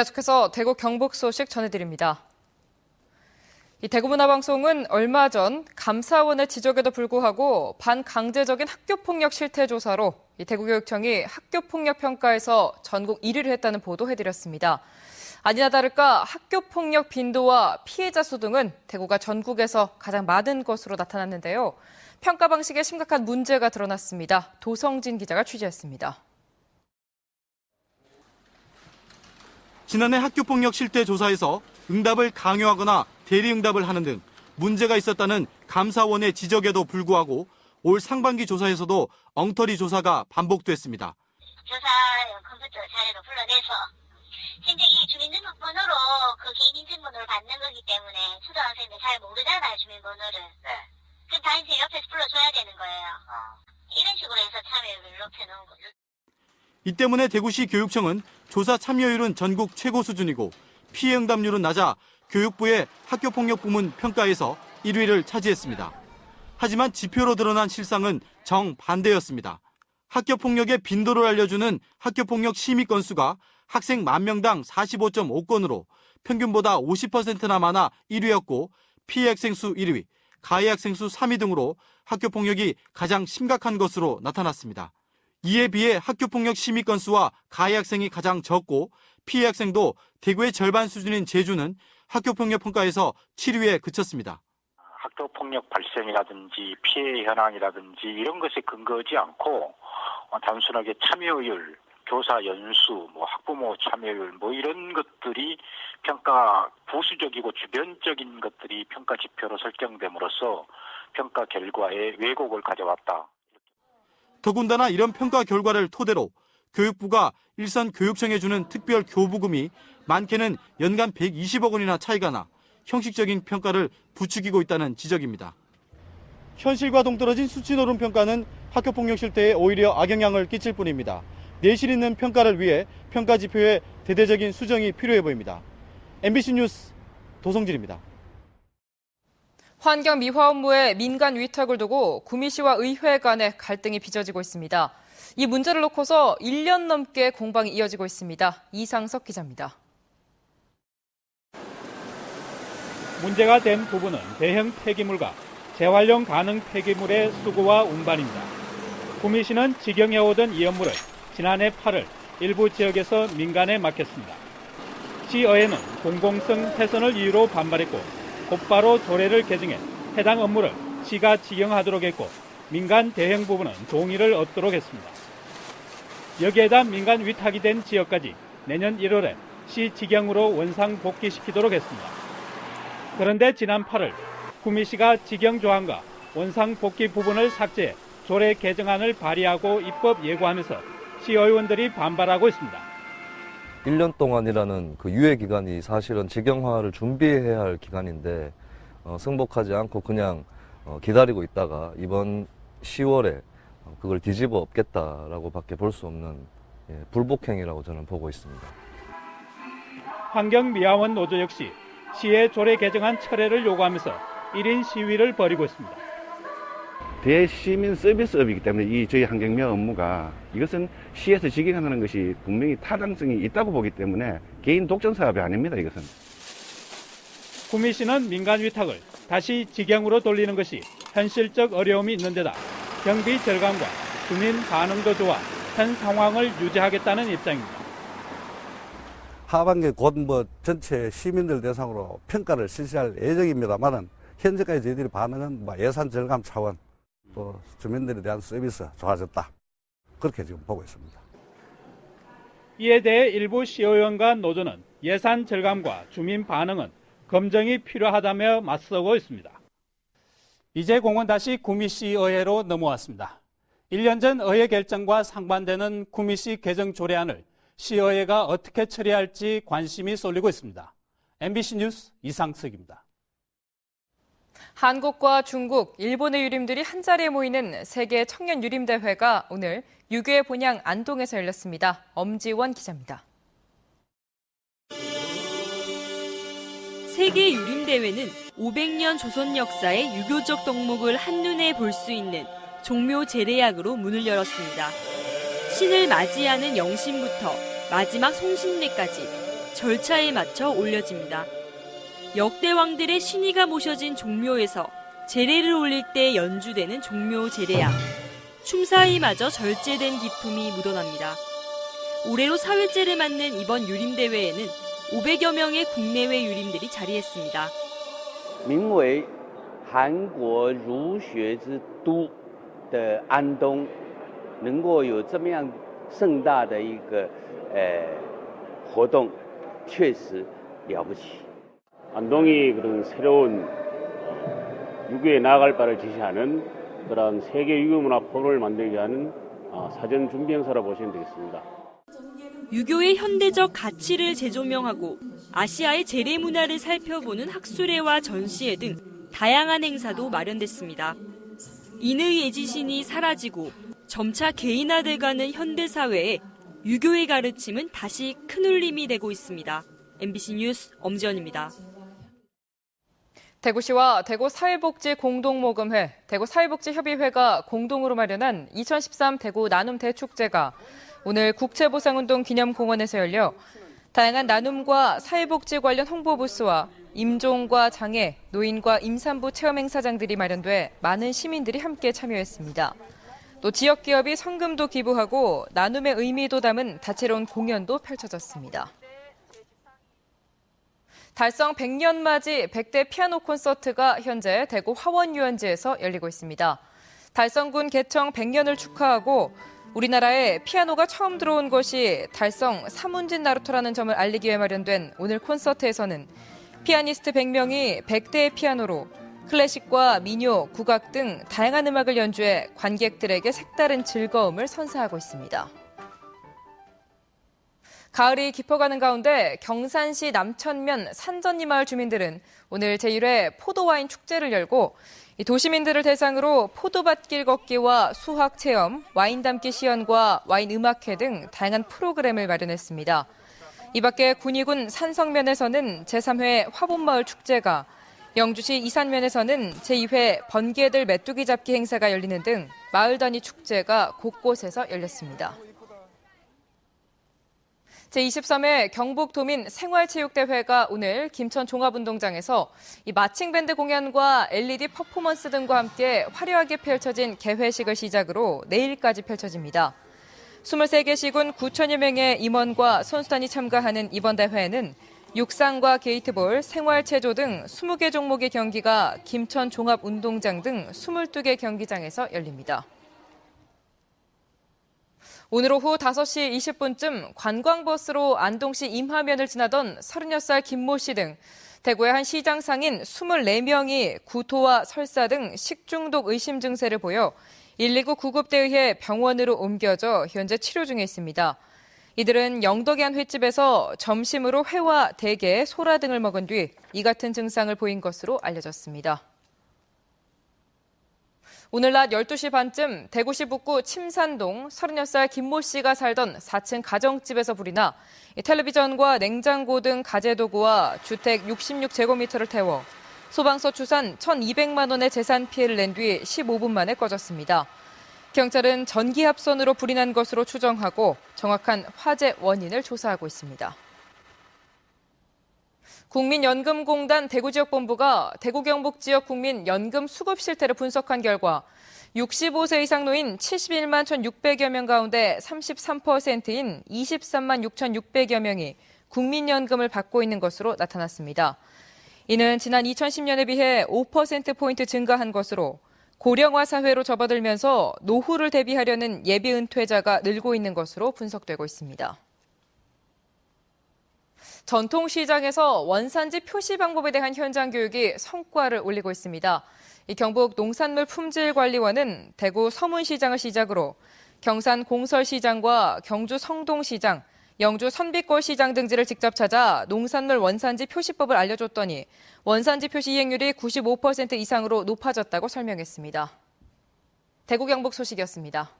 계속해서 대구 경북 소식 전해드립니다. 이 대구문화방송은 얼마 전 감사원의 지적에도 불구하고 반강제적인 학교폭력 실태 조사로 이 대구교육청이 학교폭력 평가에서 전국 1위를 했다는 보도해드렸습니다. 아니나 다를까 학교폭력 빈도와 피해자 수 등은 대구가 전국에서 가장 많은 것으로 나타났는데요. 평가 방식에 심각한 문제가 드러났습니다. 도성진 기자가 취재했습니다. 지난해 학교폭력 실태 조사에서 응답을 강요하거나 대리응답을 하는 등 문제가 있었다는 감사원의 지적에도 불구하고 올 상반기 조사에서도 엉터리 조사가 반복됐습니다. 조사 컴퓨터 자료를 불러내서 현재 이 주민등록번호로 그 개인인증번호를 받는 거기 때문에 초등학생들 잘 모르잖아요, 주민번호를. 네. 그럼 단지 옆에서 불러줘야 되는 거예요. 이런 식으로 해서 참여율을 높여놓은 거죠. 이 때문에 대구시 교육청은 조사 참여율은 전국 최고 수준이고 피해 응답률은 낮아 교육부의 학교폭력 부문 평가에서 1위를 차지했습니다. 하지만 지표로 드러난 실상은 정반대였습니다. 학교폭력의 빈도를 알려주는 학교폭력 심의 건수가 학생 10,000명당 45.5건으로 평균보다 50%나 많아 1위였고 피해 학생 수 1위, 가해 학생 수 3위 등으로 학교폭력이 가장 심각한 것으로 나타났습니다. 이에 비해 학교폭력 심의 건수와 가해 학생이 가장 적고 피해 학생도 대구의 절반 수준인 제주는 학교폭력 평가에서 7위에 그쳤습니다. 학교폭력 발생이라든지 피해 현황이라든지 이런 것에 근거하지 않고 단순하게 참여율, 교사 연수, 학부모 참여율 이런 것들이 평가 부수적이고 주변적인 것들이 평가 지표로 설정됨으로써 평가 결과에 왜곡을 가져왔다. 더군다나 이런 평가 결과를 토대로 교육부가 일선 교육청에 주는 특별 교부금이 많게는 연간 120억 원이나 차이가 나 형식적인 평가를 부추기고 있다는 지적입니다. 현실과 동떨어진 수치 노름 평가는 학교폭력 실태에 오히려 악영향을 끼칠 뿐입니다. 내실 있는 평가를 위해 평가 지표의 대대적인 수정이 필요해 보입니다. MBC 뉴스 도성진입니다. 환경미화 업무에 민간 위탁을 두고 구미시와 의회 간의 갈등이 빚어지고 있습니다. 이 문제를 놓고서 1년 넘게 공방이 이어지고 있습니다. 이상석 기자입니다. 문제가 된 부분은 대형 폐기물과 재활용 가능 폐기물의 수거와 운반입니다. 구미시는 직영해오던 이 업무를 지난해 8월 일부 지역에서 민간에 맡겼습니다. 시의회는 공공성 훼손을 이유로 반발했고 곧바로 조례를 개정해 해당 업무를 시가 직영하도록 했고 민간 대형 부분은 동의를 얻도록 했습니다. 여기에다 민간 위탁이 된 지역까지 내년 1월에 시 직영으로 원상 복귀시키도록 했습니다. 그런데 지난 8월 구미시가 직영 조항과 원상 복귀 부분을 삭제해 조례 개정안을 발의하고 입법 예고하면서 시의원들이 반발하고 있습니다. 1년 동안이라는 그 유예 기간이 사실은 직영화를 준비해야 할 기간인데 승복하지 않고 그냥 기다리고 있다가 이번 10월에 그걸 뒤집어 엎겠다라고 밖에 볼 수 없는 불복행위라고 저는 보고 있습니다. 환경미화원 노조 역시 시의 조례 개정안 철회를 요구하면서 1인 시위를 벌이고 있습니다. 대시민 서비스업이기 때문에 이 저희 환경미화 업무가 이것은 시에서 직영하는 것이 분명히 타당성이 있다고 보기 때문에 개인 독점 사업이 아닙니다. 이것은. 구미시는 민간 위탁을 다시 직영으로 돌리는 것이 현실적 어려움이 있는 데다 경비 절감과 주민 반응도 좋아 현 상황을 유지하겠다는 입장입니다. 하반기 곧 전체 시민들 대상으로 평가를 실시할 예정입니다만은 현재까지 저희들이 반응은 예산 절감 차원 또 주민들에 대한 서비스 좋아졌다. 그렇게 지금 보고 있습니다. 이에 대해 일부 시의원과 노조는 예산 절감과 주민 반응은 검증이 필요하다며 맞서고 있습니다. 이제 공은 다시 구미시의회로 넘어왔습니다. 1년 전 의회 결정과 상반되는 구미시 개정 조례안을 시의회가 어떻게 처리할지 관심이 쏠리고 있습니다. MBC 뉴스 이상석입니다. 한국과 중국, 일본의 유림들이 한자리에 모이는 세계 청년 유림대회가 오늘 유교의 본향 안동에서 열렸습니다. 엄지원 기자입니다. 세계 유림대회는 500년 조선 역사의 유교적 덕목을 한눈에 볼 수 있는 종묘 제례약으로 문을 열었습니다. 신을 맞이하는 영신부터 마지막 송신례까지 절차에 맞춰 올려집니다. 역대왕들의 신의가 모셔진 종묘에서 제례를 올릴 때 연주되는 종묘 제례악. 춤사위마저 절제된 기품이 묻어납니다. 올해로 4회째를 맞는 이번 유림대회에는 500여 명의 국내외 유림들이 자리했습니다. 名为韩国儒学之都的安东，能够有这么样盛大的一个活动，确实了不起。 안동이 그런 새로운 유교에 나아갈 바를 지시하는 그런 세계 유교문화 포럼을 만들게 하는 사전 준비 행사라 보시면 되겠습니다. 유교의 현대적 가치를 재조명하고 아시아의 제례 문화를 살펴보는 학술회와 전시회 등 다양한 행사도 마련됐습니다. 인의 예지신이 사라지고 점차 개인화돼가는 현대사회에 유교의 가르침은 다시 큰 울림이 되고 있습니다. MBC 뉴스 엄지연입니다. 대구시와 대구사회복지공동모금회, 대구사회복지협의회가 공동으로 마련한 2013 대구 나눔 대축제가 오늘 국채보상운동 기념공원에서 열려 다양한 나눔과 사회복지 관련 홍보 부스와 임종과 장애, 노인과 임산부 체험 행사장들이 마련돼 많은 시민들이 함께 참여했습니다. 또 지역 기업이 성금도 기부하고 나눔의 의미도 담은 다채로운 공연도 펼쳐졌습니다. 달성 100년 맞이 100대 피아노 콘서트가 현재 대구 화원유원지에서 열리고 있습니다. 달성군 개청 100년을 축하하고 우리나라에 피아노가 처음 들어온 것이 달성 사문진 나루토라는 점을 알리기 위해 마련된 오늘 콘서트에서는 피아니스트 100명이 100대의 피아노로 클래식과 민요, 국악 등 다양한 음악을 연주해 관객들에게 색다른 즐거움을 선사하고 있습니다. 가을이 깊어가는 가운데 경산시 남천면 산전리 마을 주민들은 오늘 제1회 포도와인 축제를 열고 도시민들을 대상으로 포도밭길 걷기와 수학 체험, 와인 담기 시연과 와인 음악회 등 다양한 프로그램을 마련했습니다. 이 밖에 군위군 산성면에서는 제3회 화본마을 축제가, 영주시 이산면에서는 제2회 번개들 메뚜기 잡기 행사가 열리는 등 마을 단위 축제가 곳곳에서 열렸습니다. 제23회 경북도민 생활체육대회가 오늘 김천 종합운동장에서 마칭밴드 공연과 LED 퍼포먼스 등과 함께 화려하게 펼쳐진 개회식을 시작으로 내일까지 펼쳐집니다. 23개 시군 9천여 명의 임원과 선수단이 참가하는 이번 대회에는 육상과 게이트볼, 생활체조 등 20개 종목의 경기가 김천 종합운동장 등 22개 경기장에서 열립니다. 오늘 오후 5시 20분쯤 관광버스로 안동시 임하면을 지나던 36살 김모 씨 등 대구의 한 시장 상인 24명이 구토와 설사 등 식중독 의심 증세를 보여 119 구급대에 의해 병원으로 옮겨져 현재 치료 중에 있습니다. 이들은 영덕의 한 횟집에서 점심으로 회와 대게, 소라 등을 먹은 뒤 이 같은 증상을 보인 것으로 알려졌습니다. 오늘 낮 12시 반쯤 대구시 북구 침산동 36살 김모 씨가 살던 4층 가정집에서 불이 나 텔레비전과 냉장고 등 가재도구와 주택 66제곱미터를 태워 소방서 추산 1,200만 원의 재산 피해를 낸 뒤 15분 만에 꺼졌습니다. 경찰은 전기합선으로 불이 난 것으로 추정하고 정확한 화재 원인을 조사하고 있습니다. 국민연금공단 대구지역본부가 대구 경북 지역 국민 연금 수급 실태를 분석한 결과 65세 이상 노인 71만 1,600여 명 가운데 33%인 23만 6,600여 명이 국민연금을 받고 있는 것으로 나타났습니다. 이는 지난 2010년에 비해 5%포인트 증가한 것으로 고령화 사회로 접어들면서 노후를 대비하려는 예비 은퇴자가 늘고 있는 것으로 분석되고 있습니다. 전통시장에서 원산지 표시 방법에 대한 현장 교육이 성과를 올리고 있습니다. 경북 농산물품질관리원은 대구 서문시장을 시작으로 경산 공설시장과 경주 성동시장, 영주 선비골시장 등지를 직접 찾아 농산물 원산지 표시법을 알려줬더니 원산지 표시 이행률이 95% 이상으로 높아졌다고 설명했습니다. 대구 경북 소식이었습니다.